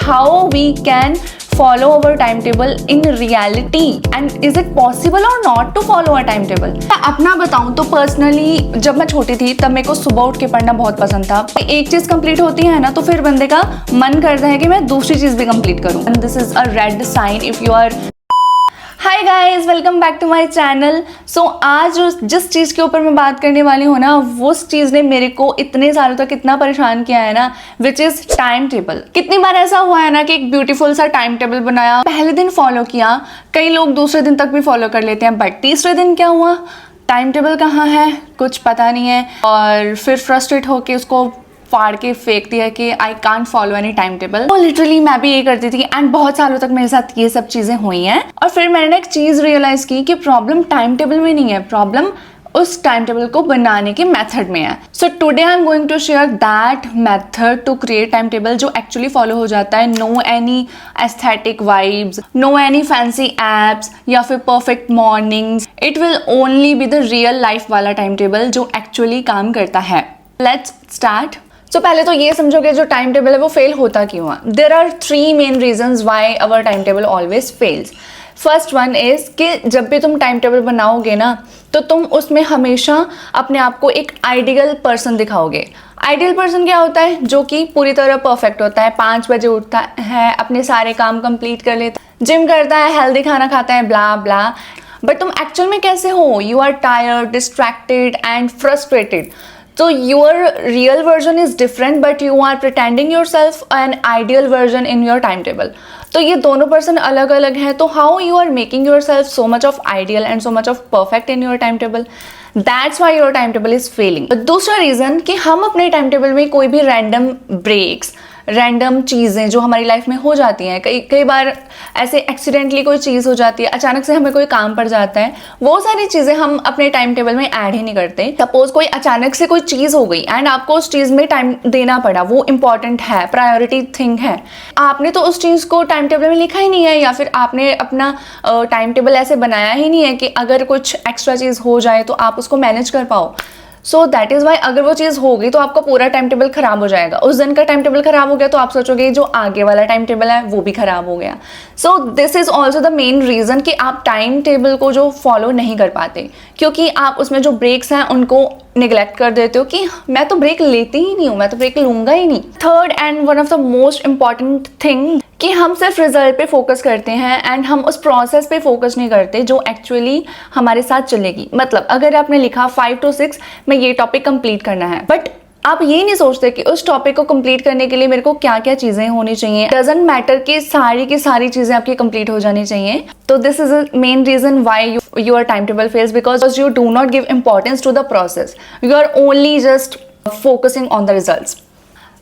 how we can follow our timetable in reality and is it possible or not to follow a timetable। मैं अपना बताऊं तो personally जब मैं छोटी थी तब मेरे को सुबह उठ के पढ़ना बहुत पसंद था। एक चीज कंप्लीट होती है ना तो फिर बंदे का मन करता है कि मैं दूसरी चीज भी कंप्लीट करूं। And this is a red sign if you are. Hi guys, welcome back to my channel. So आज जिस चीज़ के ऊपर मैं बात करने वाली हूँ ना, वो उस चीज़ ने मेरे को इतने सालों तक इतना परेशान किया है ना, विच इज़ टाइम टेबल। कितनी बार ऐसा हुआ है ना कि एक ब्यूटीफुल सा टाइम टेबल बनाया, पहले दिन फॉलो किया, कई लोग दूसरे दिन तक भी फॉलो कर लेते हैं, बट तीसरे दिन क्या हुआ, टाइम टेबल कहाँ है, कुछ पता नहीं है, और फिर फ्रस्ट्रेट होके उसको फाड़ के फेंक दिया कि I can't follow any time table. तो लिटरली मैं भी ये करती थी एंड बहुत सालों तक मेरे साथ ये सब चीज़ें हुई हैं। और फिर मैंने एक चीज़ रियलाइज की कि प्रॉब्लम टाइम टेबल में नहीं है, प्रॉब्लम उस टाइम टेबल को बनाने के मेथड में है। So today I am going to share that method to create time table जो एक्चुअली फॉलो हो जाता है। No any aesthetic vibes, no any fancy apps या फिर perfect mornings. It will only be the real life वाला time table जो actually काम करता है। Let's start. तो पहले तो ये समझोगे जो टाइम टेबल है वो फेल होता क्यों हुआ। There are 3 main reasons why our time table always fails. First one is कि जब भी तुम टाइम टेबल बनाओगे ना तो तुम उसमें हमेशा अपने आप को एक आइडियल पर्सन दिखाओगे। आइडियल पर्सन क्या होता है? जो कि पूरी तरह परफेक्ट होता है, 5 बजे उठता है, अपने सारे काम कंप्लीट कर लेता है, जिम करता है, हेल्दी खाना खाता है, ब्ला ब्ला। बट तुम एक्चुअल में कैसे हो? You are tired, distracted and frustrated. So your real version is different but you are pretending yourself an ideal version in your timetable। तो ये दोनों पर्सन अलग अलग हैं, तो how you are making yourself so much of ideal and so much of perfect in your timetable, that's why your timetable is failing। दूसरा reason कि हम अपने टाइम में कोई भी रैंडम ब्रेक्स, रैंडम चीज़ें जो हमारी लाइफ में हो जाती हैं, कई बार ऐसे एक्सीडेंटली कोई चीज़ हो जाती है, अचानक से हमें कोई काम पड़ जाता है, वो सारी चीज़ें हम अपने टाइम टेबल में ऐड ही नहीं करते। सपोज कोई अचानक से कोई चीज़ हो गई एंड आपको उस चीज़ में टाइम देना पड़ा, वो इंपॉर्टेंट है, प्रायोरिटी थिंग है, आपने तो उस चीज़ को टाइम टेबल में लिखा ही नहीं है, या फिर आपने अपना टाइम टेबल ऐसे बनाया ही नहीं है कि अगर कुछ एक्स्ट्रा चीज़ हो जाए तो आप उसको मैनेज कर पाओ। सो दैट इज़ वाई अगर वो चीज़ हो गई तो आपका पूरा टाइम टेबल खराब हो जाएगा। उस दिन का टाइम टेबल खराब हो गया तो आप सोचोगे जो आगे वाला टाइम टेबल है वो भी खराब हो गया। So this is also the main reason कि आप टाइम टेबल को जो फॉलो नहीं कर पाते, क्योंकि आप उसमें जो ब्रेक्स हैं उनको निगलेक्ट कर देते हो कि मैं तो ब्रेक लेती ही नहीं हूँ, मैं तो ब्रेक लूँगा ही नहीं। Third and one of the most important thing कि हम सिर्फ रिजल्ट पे फोकस करते हैं एंड हम उस प्रोसेस पे फोकस नहीं करते जो एक्चुअली हमारे साथ चलेगी। मतलब अगर आपने लिखा 5 to 6 में ये टॉपिक कंप्लीट करना है, बट आप ये नहीं सोचते कि उस टॉपिक को कंप्लीट करने के लिए मेरे को क्या क्या चीज़ें होनी चाहिए। डजंट मैटर कि सारी की सारी चीज़ें आपकी कंप्लीट हो जानी चाहिए। तो this is a main reason why your time table fails, because you do not give importance to the process, you are only just focusing on the results.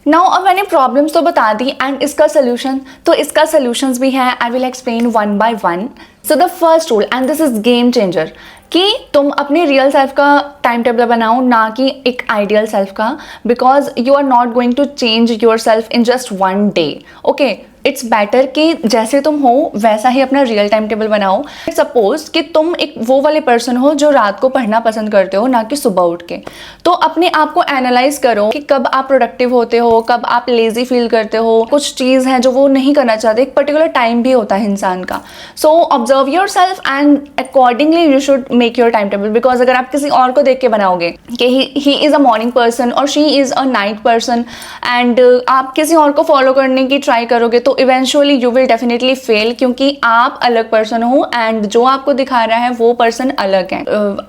Now अब मैंने प्रॉब्लम्स तो बता दी एंड इसका solution, तो इसका solutions भी है। I will explain one by one. So the first rule and this is game changer कि तुम अपने रियल सेल्फ का टाइम टेबल बनाओ, ना कि एक आइडियल सेल्फ का, because you are not going to change yourself in just one day. Okay, it's better कि जैसे तुम हो वैसा ही अपना रियल टाइम टेबल बनाओ। सपोज कि तुम एक वो वाले पर्सन हो जो रात को पढ़ना पसंद करते हो, ना कि सुबह उठ के, तो अपने आप को एनालाइज करो कि कब आप प्रोडक्टिव होते हो, कब आप लेजी फील करते हो। कुछ चीज़ है जो वो नहीं करना चाहते, एक पर्टिकुलर टाइम भी होता है इंसान का। So observe yourself and accordingly you should make your time table. Because अगर आप किसी और को देख के बनाओगे कि he is a morning person और she is a night person and आप किसी और को फॉलो करने की ट्राई करोगे तो eventually you will definitely fail, क्योंकि आप अलग पर्सन हो एंड जो आपको दिखा रहा है वो पर्सन अलग है।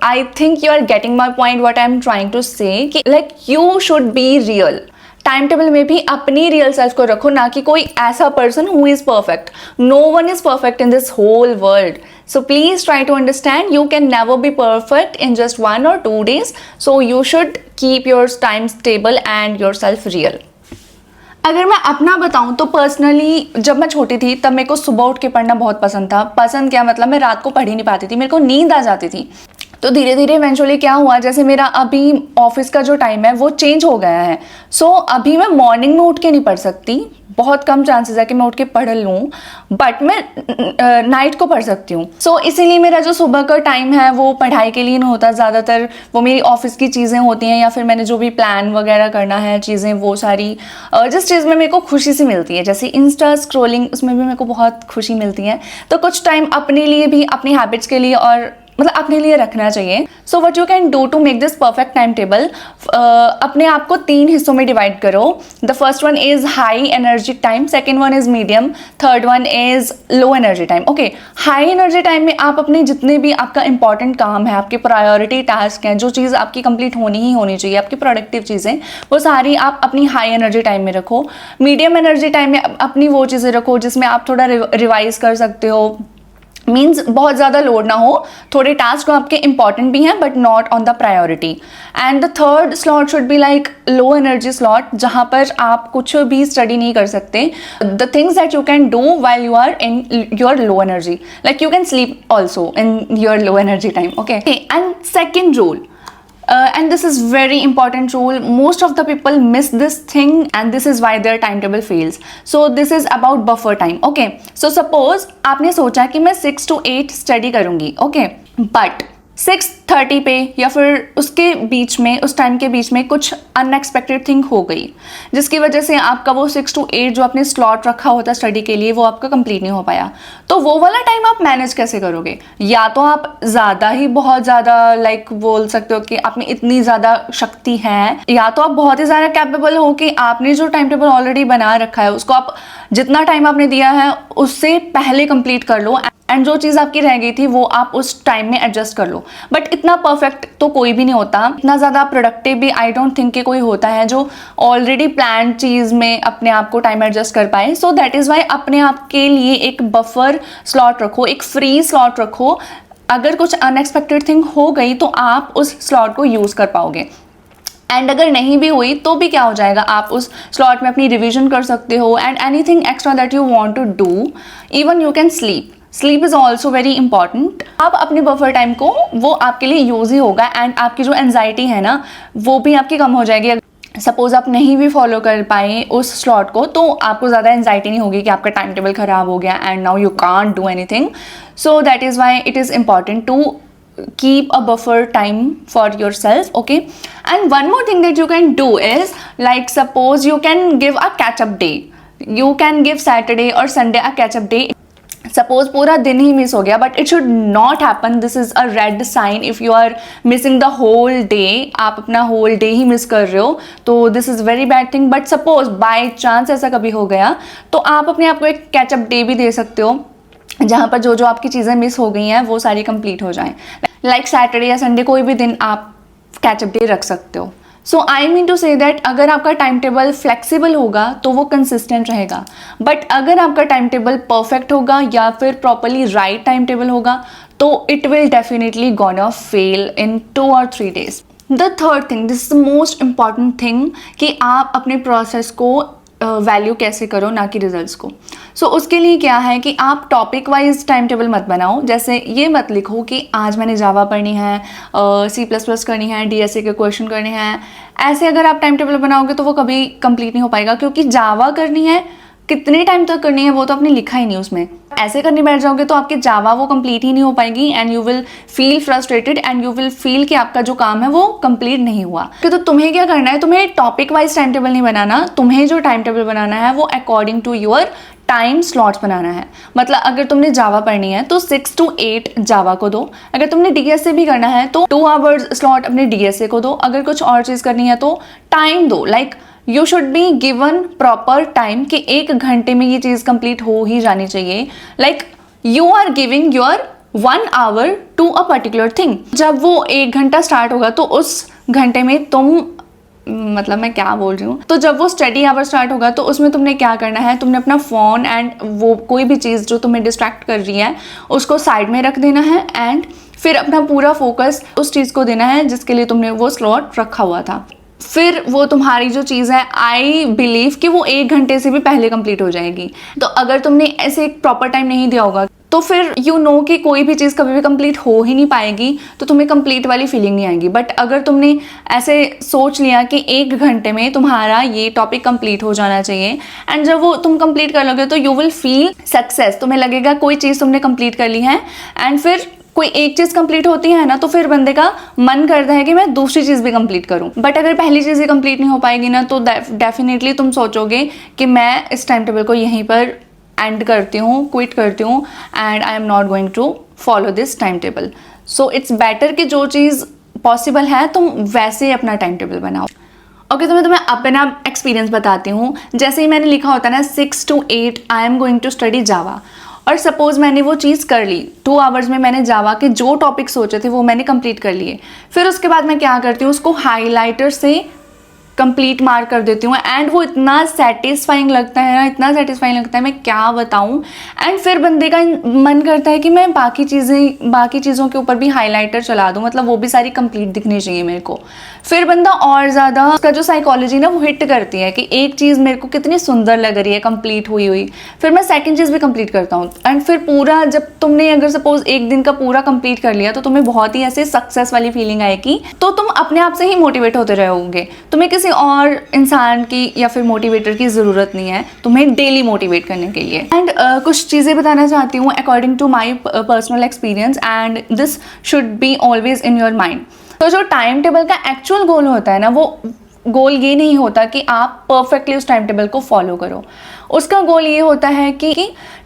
I think you are getting my point what I am trying to say कि like you should be real. Time table में भी अपनी रियल सेल्फ को रखो, ना कि कोई ऐसा person who is perfect. No one is perfect in this whole world, so please try to understand you can never be perfect in just 1 or 2 days, so you should keep your time stable and yourself real। अगर मैं अपना बताऊं तो personally जब मैं छोटी थी तब मेरे को सुबह उठ के पढ़ना बहुत पसंद था। पसंद क्या, मतलब मैं रात को पढ़ ही नहीं पाती थी, मेरे को नींद आ जाती थी। तो धीरे धीरे इवेंचुअली क्या हुआ, जैसे मेरा अभी ऑफिस का जो टाइम है वो चेंज हो गया है। सो अभी मैं मॉर्निंग में उठ के नहीं पढ़ सकती, बहुत कम चांसेस है कि मैं उठ के पढ़ लूँ, बट मैं नाइट को पढ़ सकती हूँ। सो इसीलिए मेरा जो सुबह का टाइम है वो पढ़ाई के लिए नहीं होता, ज़्यादातर वो मेरी ऑफिस की चीज़ें होती हैं या फिर मैंने जो भी प्लान वगैरह करना है चीज़ें, वो सारी जिस चीज़ में मेरे को खुशी सी मिलती है, जैसे इंस्टा स्क्रॉलिंग, उसमें भी मेरे को बहुत खुशी मिलती है। तो कुछ टाइम अपने लिए भी, अपनी हैबिट्स के लिए और मतलब अपने लिए रखना चाहिए। So what you can do to make this perfect time table, अपने आप को 3 हिस्सों में डिवाइड करो। The first one is high energy time, second one is medium, third one is low energy time. Okay, high energy time में आप अपने जितने भी आपका इंपॉर्टेंट काम है, आपके प्रायोरिटी टास्क हैं, जो चीज़ आपकी कंप्लीट होनी ही होनी चाहिए, आपकी प्रोडक्टिव चीज़ें, वो सारी आप अपनी हाई एनर्जी टाइम में रखो। मीडियम एनर्जी टाइम में अपनी वो चीज़ें रखो जिसमें आप थोड़ा रिवाइज कर सकते हो, मीन्स बहुत ज़्यादा लोड ना हो, थोड़े टास्क आपके इंपॉर्टेंट भी हैं but not on the priority. And the third slot should be like low energy slot, जहाँ पर आप कुछ भी स्टडी नहीं कर सकते। The things that you can do while you are in your low energy, like you can sleep also in your low energy time. Okay, and second rule, and this is very important rule, most of the people miss this thing and this is why their timetable fails. So this is about buffer time. Okay, so suppose आपने सोचा कि मैं 6 to 8 study करूंगी, okay, but 6:30 पे या फिर उसके बीच में, उस टाइम के बीच में कुछ अनएक्सपेक्टेड थिंग हो गई जिसकी वजह से आपका वो 6 to 8 जो आपने स्लॉट रखा होता स्टडी के लिए वो आपका कंप्लीट नहीं हो पाया। तो वो वाला टाइम आप मैनेज कैसे करोगे? या तो आप ज़्यादा ही बहुत ज़्यादा लाइक बोल सकते हो कि आप में इतनी ज़्यादा शक्ति है, या तो आप बहुत ही ज़्यादा कैपेबल हो कि आपने जो टाइम टेबल ऑलरेडी बना रखा है उसको आप जितना टाइम आपने दिया है उससे पहले कंप्लीट कर लो, एंड जो चीज़ आपकी रह गई थी वो आप उस टाइम में एडजस्ट कर लो। बट इतना परफेक्ट तो कोई भी नहीं होता, इतना ज़्यादा प्रोडक्टिव भी आई डोंट थिंक कि कोई होता है जो ऑलरेडी प्लान चीज़ में अपने आप को टाइम एडजस्ट कर पाए। सो दैट इज़ वाई अपने आप के लिए एक बफर स्लॉट रखो, एक फ्री स्लॉट रखो। अगर कुछ अनएक्सपेक्टेड थिंग हो गई तो आप उस स्लॉट को यूज़ कर पाओगे, एंड अगर नहीं भी हुई तो भी क्या हो जाएगा, आप उस स्लॉट में अपनी रिविजन कर सकते हो, and anything extra that you want to do, even you can sleep. Sleep is also very important. आप अपने बफर टाइम को, वो आपके लिए यूज़ ही होगा, एंड आपकी जो एनजाइटी है ना वो भी आपकी कम हो जाएगी। सपोज आप नहीं भी फॉलो कर पाए उस स्लॉट को तो आपको ज़्यादा एनजाइटी नहीं होगी कि आपका टाइम टेबल ख़राब हो गया and now you can't do anything. So that is why it is important to keep a buffer time for yourself. Okay, and one more thing that you can do is, like suppose you can give a catch up day, you can give Saturday or Sunday a catch up day. Suppose पूरा दिन ही miss हो गया, but it should not happen, this is a red sign if you are missing the whole day, आप अपना whole day ही miss कर रहे हो तो this is very bad thing. But suppose by chance ऐसा कभी हो गया तो आप अपने आप को एक कैचअप डे भी दे सकते हो जहाँ पर जो जो आपकी चीज़ें मिस हो गई हैं वो सारी कंप्लीट हो जाएं। लाइक सैटरडे या संडे कोई भी दिन आप कैचअप डे रख सकते हो। So I mean to say that अगर आपका टाइम टेबल फ्लेक्सिबल होगा तो वो कंसिस्टेंट रहेगा, बट अगर आपका टाइम टेबल परफेक्ट होगा या फिर प्रॉपरली राइट टाइम टेबल होगा तो it will definitely gonna fail in 2 or 3 days. The third thing, this is the most important thing, कि आप अपने प्रोसेस को वैल्यू कैसे करो, ना कि रिजल्ट्स को। सो उसके लिए क्या है कि आप टॉपिक वाइज टाइम टेबल मत बनाओ। जैसे ये मत लिखो कि आज मैंने जावा पढ़नी है, C++ करनी है, DSA के क्वेश्चन करने हैं। ऐसे अगर आप टाइम टेबल बनाओगे तो वो कभी कंप्लीट नहीं हो पाएगा, क्योंकि जावा करनी है, कितने टाइम तक करनी है वो तो आपने लिखा ही नहीं उसमें। ऐसे करने बैठ जाओगे तो आपकी जावा वो कंप्लीट ही नहीं हो पाएगी, and you will feel frustrated and you will feel कि आपका जो काम है वो कंप्लीट नहीं हुआ। तो तुम्हें क्या करना है, तुम्हें टॉपिक वाइज टाइम टेबल नहीं बनाना, तुम्हें जो टाइम टेबल बनाना है वो according to your time slots बनाना है। मतलब अगर तुमने जावा पढ़नी है तो 6 to 8 जावा को दो, अगर तुमने DSA भी करना है तो 2 hours स्लॉट अपने DSA को दो, अगर कुछ और चीज़ करनी है तो टाइम दो। Like you should be given proper time कि 1 घंटे में ये चीज़ कंप्लीट हो ही जानी चाहिए। Like you are giving your 1 hour to a particular thing. जब वो 1 घंटा स्टार्ट होगा तो उस घंटे में तुम, मतलब मैं क्या बोल रही हूँ, तो जब वो स्टडी आवर स्टार्ट होगा तो उसमें तुमने क्या करना है, तुमने अपना फ़ोन एंड वो कोई भी चीज़ जो तुम्हें डिस्ट्रैक्ट कर रही है उसको साइड में रख देना है, एंड फिर अपना पूरा फोकस उस चीज़ को देना है जिसके लिए तुमने वो स्लॉट रखा हुआ था। फिर वो तुम्हारी जो चीज़ है, आई बिलीव कि वो 1 घंटे से भी पहले कंप्लीट हो जाएगी। तो अगर तुमने ऐसे एक प्रॉपर टाइम नहीं दिया होगा तो फिर यू नो कि कोई भी चीज़ कभी भी कंप्लीट हो ही नहीं पाएगी, तो तुम्हें कंप्लीट वाली फीलिंग नहीं आएगी। बट अगर तुमने ऐसे सोच लिया कि 1 घंटे में तुम्हारा ये टॉपिक कंप्लीट हो जाना चाहिए, एंड जब वो तुम कंप्लीट कर लोगे तो यू विल फील सक्सेस, तुम्हें लगेगा कोई चीज़ तुमने कंप्लीट कर ली है। एंड फिर कोई एक चीज़ कंप्लीट होती है ना, तो फिर बंदे का मन करता है कि मैं दूसरी चीज़ भी कंप्लीट करूं। बट अगर पहली चीज़ ही कंप्लीट नहीं हो पाएगी ना, तो डेफिनेटली तुम सोचोगे कि मैं इस टाइम टेबल को यहीं पर एंड करती हूँ, क्विट करती हूँ, and I am not going to follow this time table. So it's better कि जो चीज़ पॉसिबल है तुम वैसे ही अपना टाइम टेबल बनाओ। ओके, तो मैं तुम्हें अपना एक्सपीरियंस बताती हूँ। जैसे ही मैंने लिखा होता है ना 6 to 8 I am going to study Java, और सपोज मैंने वो चीज़ कर ली, 2 आवर्स में मैंने जावा के जो टॉपिक सोचे थे वो मैंने कंप्लीट कर लिए। फिर उसके बाद मैं क्या करती हूँ, उसको हाईलाइटर से कंप्लीट मार्क कर देती हूँ, एंड वो इतना सेटिस्फाइंग लगता है ना, इतना सेटिस्फाइंग लगता है, मैं क्या बताऊँ। एंड फिर बंदे का मन करता है कि मैं बाकी चीज़ों के ऊपर भी हाईलाइटर चला दूँ, मतलब वो भी सारी कंप्लीट दिखनी चाहिए मेरे को। फिर बंदा और ज़्यादा, उसका जो साइकोलॉजी ना वो हिट करती है कि एक चीज़ मेरे को कितनी सुंदर लग रही है कंप्लीट हुई, फिर मैं सेकेंड चीज़ भी कंप्लीट करता हूँ। एंड फिर पूरा, जब तुमने अगर सपोज 1 दिन का पूरा कंप्लीट कर लिया, तो तुम्हें बहुत ही ऐसे सक्सेस वाली फीलिंग आएगी, तो तुम अपने आप से ही मोटिवेट होते रहोगे। तुम्हें किसी और इंसान की या फिर मोटिवेटर की ज़रूरत नहीं है तुम्हें डेली मोटिवेट करने के लिए। एंड कुछ चीज़ें बताना चाहती हूँ according to my personal experience, and this should be always in your mind. तो जो टाइम टेबल का एक्चुअल गोल होता है ना, वो गोल ये नहीं होता कि आप परफेक्टली उस टाइम टेबल को फॉलो करो। उसका गोल ये होता है कि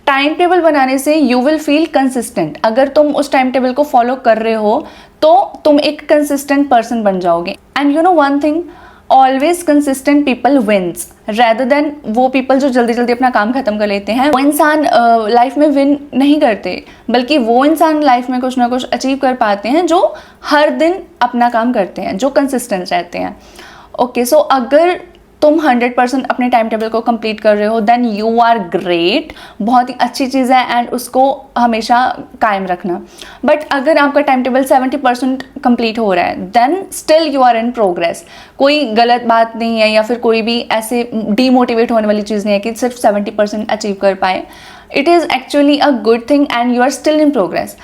टाइम टेबल बनाने से यू विल फील कंसिस्टेंट। अगर तुम उस टाइम टेबल को फॉलो कर रहे हो तो तुम एक कंसिस्टेंट पर्सन बन जाओगे। And you know one thing, always consistent people wins rather than वो पीपल जो जल्दी जल्दी अपना काम खत्म कर लेते हैं। वो इंसान लाइफ में विन नहीं करते, बल्कि वो इंसान लाइफ में कुछ ना कुछ अचीव कर पाते हैं जो हर दिन अपना काम करते हैं, जो कंसिस्टेंट रहते हैं। ओके, सो अगर तुम 100% अपने टाइम टेबल को कंप्लीट कर रहे हो, देन यू आर ग्रेट, बहुत ही अच्छी चीज़ है, एंड उसको हमेशा कायम रखना। बट अगर आपका टाइम टेबल 70% कंप्लीट हो रहा है, then still you are in progress. कोई गलत बात नहीं है, या फिर कोई भी ऐसे डीमोटिवेट होने वाली चीज़ नहीं है कि सिर्फ 70% अचीव कर पाए। It is actually a good thing, and you are still in progress.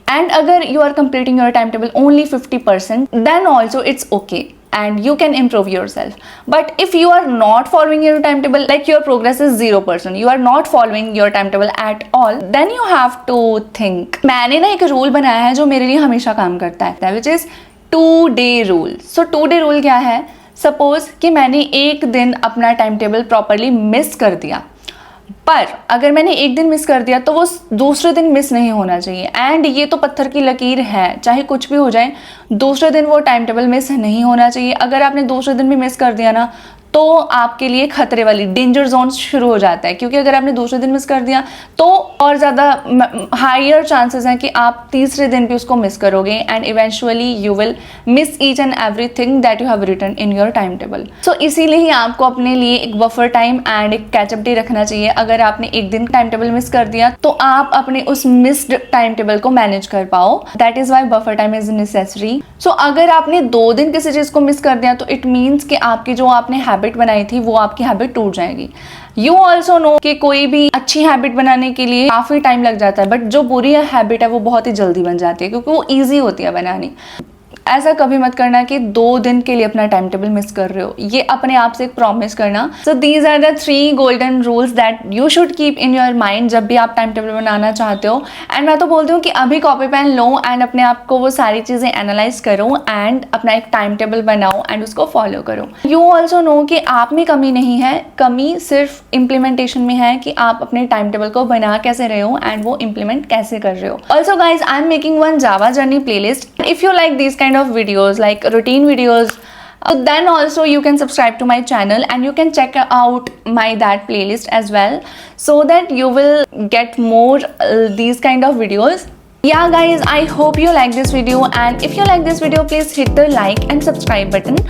And अगर you are completing your time table only 50%, then also it's okay, and you can improve yourself. But if you are not following your timetable, like your progress is 0%, you are not following your timetable at all, then you have to think. मैंने ना एक rule बनाया है जो मेरे लिए हमेशा काम करता है, which is 2-day rule. So 2-day rule क्या है? सपोज कि मैंने एक दिन अपना टाइम टेबल प्रॉपरली मिस कर दिया, पर अगर मैंने एक दिन मिस कर दिया तो वो दूसरे दिन मिस नहीं होना चाहिए। एंड ये तो पत्थर की लकीर है, चाहे कुछ भी हो जाए, दूसरे दिन वो टाइम टेबल मिस नहीं होना चाहिए। अगर आपने दूसरे दिन भी मिस कर दिया ना, तो आपके लिए खतरे वाली डेंजर जोन शुरू हो जाता है, क्योंकि अगर आपने दूसरे दिन मिस कर दिया तो और ज़्यादा हायर चांसेस हैं कि आप तीसरे दिन भी उसको मिस करोगे, and eventually you will miss each and everything that you have written in your time table. So इसीलिए ही आपको अपने लिए एक बफर टाइम एंड एक कैचअप डे रखना चाहिए। अगर आपने एक दिन टाइम टेबल मिस कर दिया तो आप अपने उस मिस्ड टाइम टेबल को मैनेज कर पाओ। That is why buffer time is necessary. So अगर आपने 2 दिन किसी चीज़ को मिस कर दिया तो इट मीन्स कि आपकी जो आपने हैबिट बनाई थी वो आपकी हैबिट टूट जाएगी। यू ऑल्सो नो कि कोई भी अच्छी हैबिट बनाने के लिए काफ़ी टाइम लग जाता है, बट जो बुरी हैबिट है वो बहुत ही जल्दी बन जाती है, क्योंकि वो ईजी होती है बनानी। ऐसा कभी मत करना कि 2 दिन के लिए अपना टाइम टेबल मिस कर रहे हो, ये अपने आप से एक प्रॉमिस करना। So these are the 3 golden rules that you should keep in your mind जब भी आप टाइम टेबल बनाना चाहते हो। एंड मैं तो बोलती हूँ कि अभी कॉपी पेन लो एंड अपने आप को वो सारी चीज़ें एनालाइज करो एंड अपना एक टाइम टेबल बनाओ एंड उसको फॉलो करो। यू ऑल्सो नो कि आप में कमी नहीं है, कमी सिर्फ इम्प्लीमेंटेशन में है कि आप अपने टाइम टेबल को बना कैसे रहे हो एंड वो इम्प्लीमेंट कैसे कर रहे हो। Also guys, I am making one Java journey playlist. If you like this kind of videos like routine videos, then also you can subscribe to my channel and you can check out my that playlist as well, so that you will get more these kind of videos. Yeah guys, I hope you like this video, and if you like this video please hit the like and subscribe button.